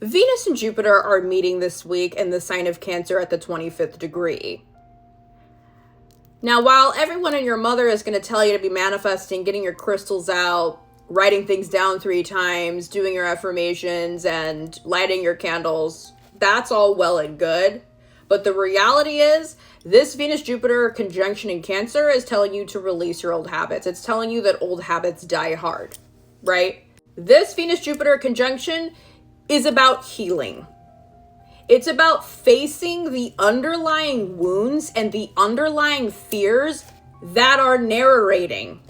Venus and Jupiter are meeting this week in the sign of Cancer at the 25th degree. Now, while everyone and your mother is going to tell you to be manifesting, getting your crystals out, writing things down 3 times, doing your affirmations, and lighting your candles, that's all well and good. But the reality is, this Venus-Jupiter conjunction in Cancer is telling you to release your old habits. It's telling you that old habits die hard, right? This Venus-Jupiter conjunction is about healing. It's about facing the underlying wounds and the underlying fears that are narrating.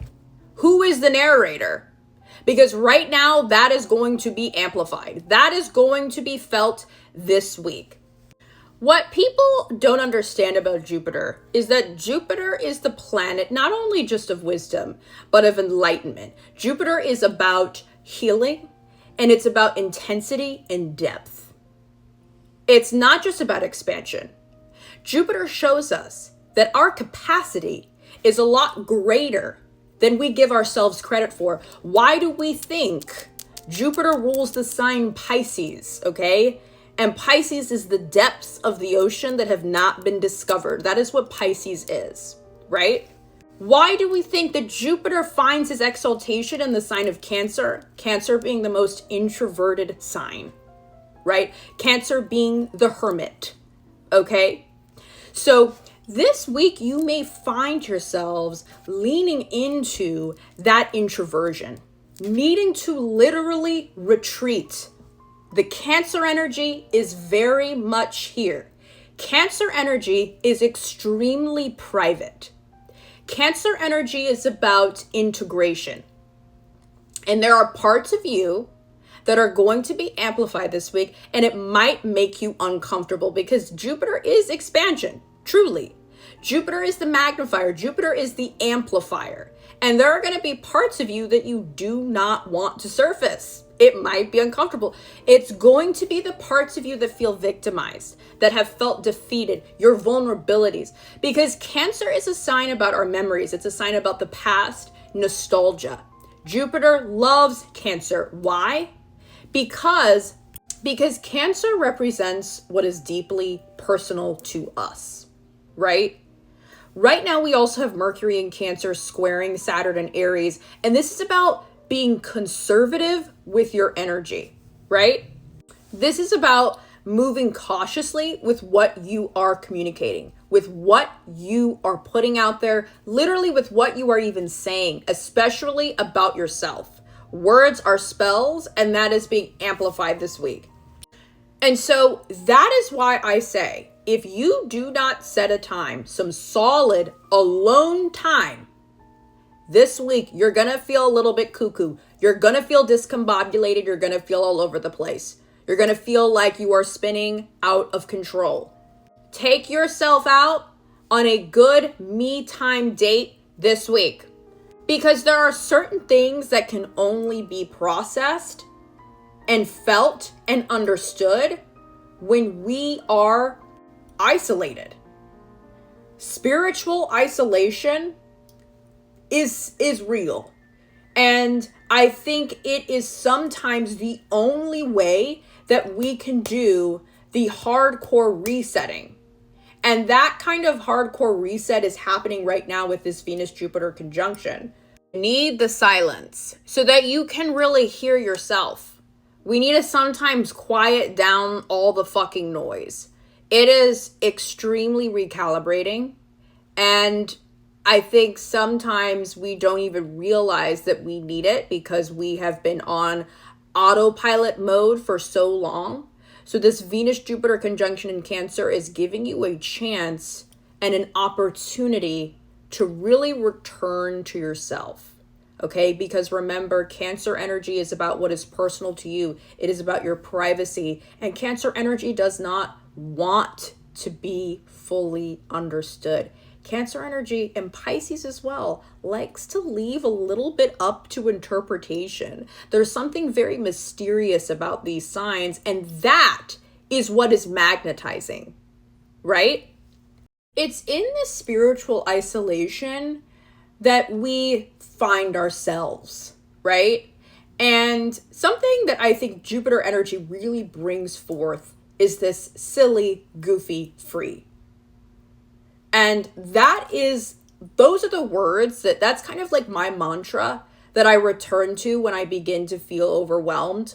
Who is the narrator? Because right now, that is going to be amplified. That is going to be felt this week. What people don't understand about Jupiter is that Jupiter is the planet not only just of wisdom, but of enlightenment. Jupiter is about healing, and it's about intensity and depth. It's not just about expansion. Jupiter shows us that our capacity is a lot greater than we give ourselves credit for. Why do we think Jupiter rules the sign Pisces, okay? And Pisces is the depths of the ocean that have not been discovered. That is what Pisces is, right? Why do we think that Jupiter finds his exaltation in the sign of Cancer? Cancer being the most introverted sign, right? Cancer being the hermit, okay? So this week you may find yourselves leaning into that introversion, needing to literally retreat. The Cancer energy is very much here. Cancer energy is extremely private. Cancer energy is about integration. And there are parts of you that are going to be amplified this week, and it might make you uncomfortable because Jupiter is expansion, truly. Jupiter is the magnifier. Jupiter is the amplifier. And there are going to be parts of you that you do not want to surface. It might be uncomfortable. It's going to be the parts of you that feel victimized, that have felt defeated, your vulnerabilities. Because Cancer is a sign about our memories. It's a sign about the past, nostalgia. Jupiter loves Cancer. Why? Because Cancer represents what is deeply personal to us, right? Right now, we also have Mercury in Cancer squaring Saturn and Aries, and this is about being conservative with your energy, right? This is about moving cautiously with what you are communicating, with what you are putting out there, literally with what you are even saying, especially about yourself. Words are spells, and that is being amplified this week. And so that is why I say, if you do not set a time, some solid alone time, this week, you're going to feel a little bit cuckoo. You're going to feel discombobulated. You're going to feel all over the place. You're going to feel like you are spinning out of control. Take yourself out on a good me time date this week. Because there are certain things that can only be processed and felt and understood when we are isolated. Spiritual isolation is real. And I think it is sometimes the only way that we can do the hardcore resetting. And that kind of hardcore reset is happening right now with this Venus-Jupiter conjunction. You need the silence so that you can really hear yourself. We need to sometimes quiet down all the fucking noise. It is extremely recalibrating. And I think sometimes we don't even realize that we need it because we have been on autopilot mode for so long. So this Venus-Jupiter conjunction in Cancer is giving you a chance and an opportunity to really return to yourself. Okay, because remember, Cancer energy is about what is personal to you. It is about your privacy. And Cancer energy does not want to be fully understood. Cancer energy, and Pisces as well, likes to leave a little bit up to interpretation. There's something very mysterious about these signs, and that is what is magnetizing, right? It's in this spiritual isolation that we find ourselves, right? And something that I think Jupiter energy really brings forth is this silly, goofy, free. And those are the words that's kind of like my mantra that I return to when I begin to feel overwhelmed.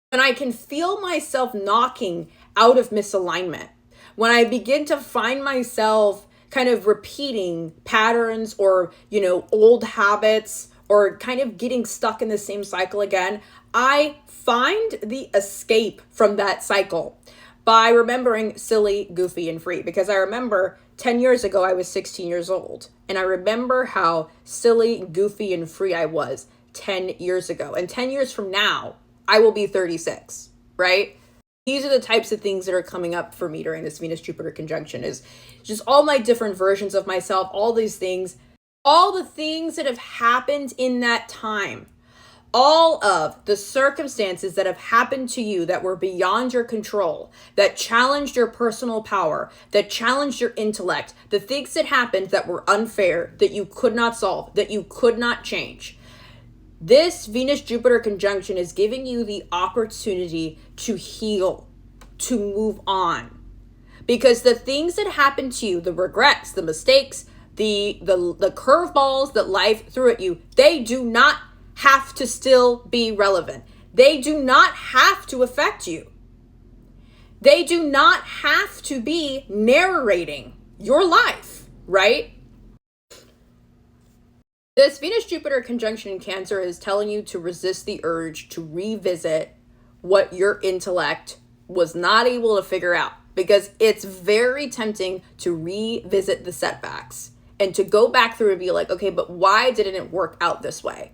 When I can feel myself knocking out of misalignment. When I begin to find myself kind of repeating patterns or, old habits, or kind of getting stuck in the same cycle again, I find the escape from that cycle by remembering silly, goofy, and free. Because I remember 10 years ago, I was 16 years old. And I remember how silly, goofy, and free I was 10 years ago. And 10 years from now, I will be 36, right? These are the types of things that are coming up for me during this Venus-Jupiter conjunction, is just all my different versions of myself, all these things, all the things that have happened in that time, all of the circumstances that have happened to you that were beyond your control, that challenged your personal power, that challenged your intellect, the things that happened that were unfair, that you could not solve, that you could not change. This Venus-Jupiter conjunction is giving you the opportunity to heal, to move on. Because the things that happened to you, the regrets, the mistakes, the curveballs that life threw at you, they do not have to still be relevant. They do not have to affect you. They do not have to be narrating your life, right? This Venus-Jupiter conjunction in Cancer is telling you to resist the urge to revisit what your intellect was not able to figure out, because it's very tempting to revisit the setbacks and to go back through and be like, okay, but why didn't it work out this way?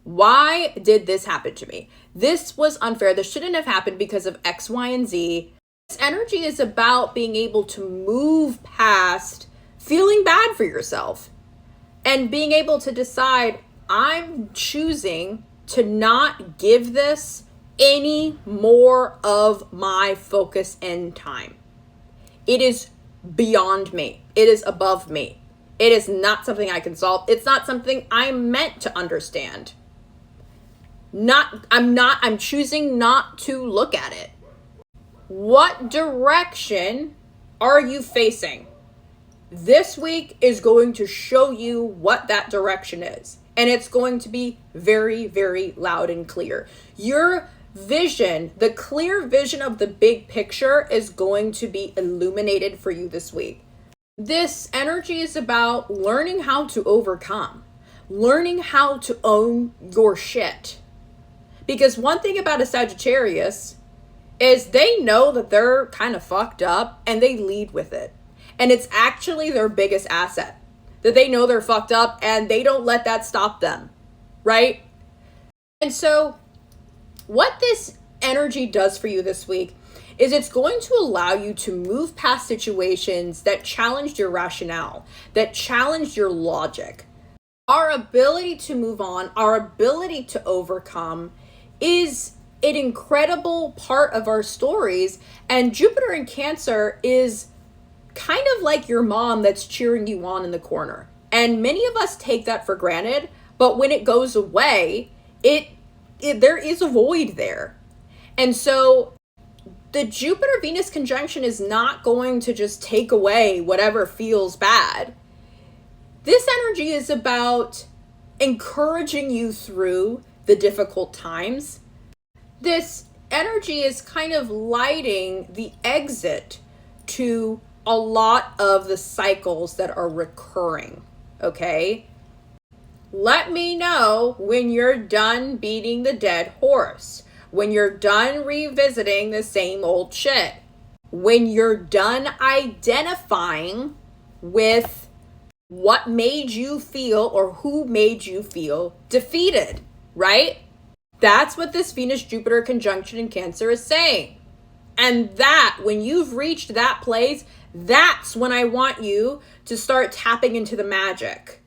Why did this happen to me? This was unfair. This shouldn't have happened because of X, Y, and Z. This energy is about being able to move past feeling bad for yourself and being able to decide, I'm choosing to not give this any more of my focus and time. It is beyond me. It is above me. It is not something I can solve. It's not something I'm meant to understand. I'm choosing not to look at it. What direction are you facing? This week is going to show you what that direction is. And it's going to be very, very loud and clear. Your vision, the clear vision of the big picture, is going to be illuminated for you this week. This energy is about learning how to overcome, learning how to own your shit. Because one thing about a Sagittarius is they know that they're kind of fucked up and they lead with it. And it's actually their biggest asset, that they know they're fucked up and they don't let that stop them, right? And so what this energy does for you this week is it's going to allow you to move past situations that challenged your rationale, that challenged your logic. Our ability to move on, our ability to overcome is an incredible part of our stories. And Jupiter in Cancer is kind of like your mom that's cheering you on in the corner. And many of us take that for granted, but when it goes away, there is a void there. And so the Jupiter-Venus conjunction is not going to just take away whatever feels bad. This energy is about encouraging you through the difficult times. This energy is kind of lighting the exit to a lot of the cycles that are recurring, okay? Let me know when you're done beating the dead horse, when you're done revisiting the same old shit, when you're done identifying with what made you feel or who made you feel defeated, right? That's what this Venus-Jupiter conjunction in Cancer is saying. And that, when you've reached that place, that's when I want you to start tapping into the magic.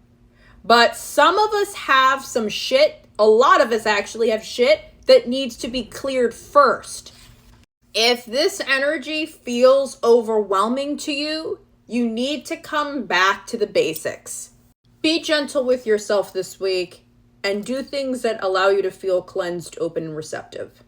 But some of us have some shit, a lot of us actually have shit that needs to be cleared first. If this energy feels overwhelming to you, you need to come back to the basics. Be gentle with yourself this week and do things that allow you to feel cleansed, open, and receptive.